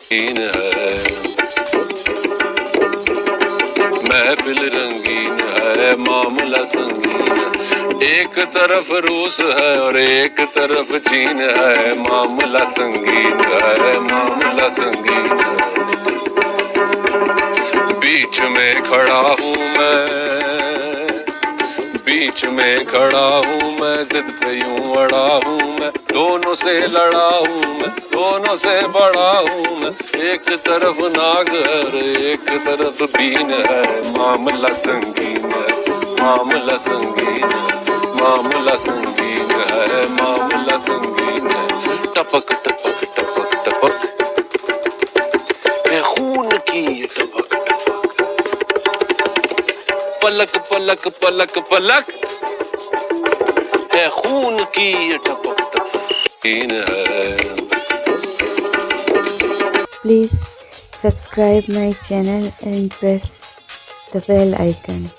रंगीन है, महफिल रंगीन है, मामला संगीन है। एक तरफ रूस है और एक तरफ चीन है, मामला संगीन है, मामला संगीन है। बीच में खड़ा हूँ मैं, बीच में खड़ा हूँ मैं, जिद पे यूं अड़ा हूँ मैं, दोनों से लड़ा हूँ मैं, दोनों से बड़ा हूँ मैं। एक तरफ नाग है और एक तरफ बीन है, मामला संगीन है, मामला संगीन है, मामला संगीन है, मामला संगीन है। टपक टपक टपक टपक है खून की ये टपक, पलक पलक पलक पलक है खून की ये टपक टपक है। Please subscribe my channel and press the bell icon.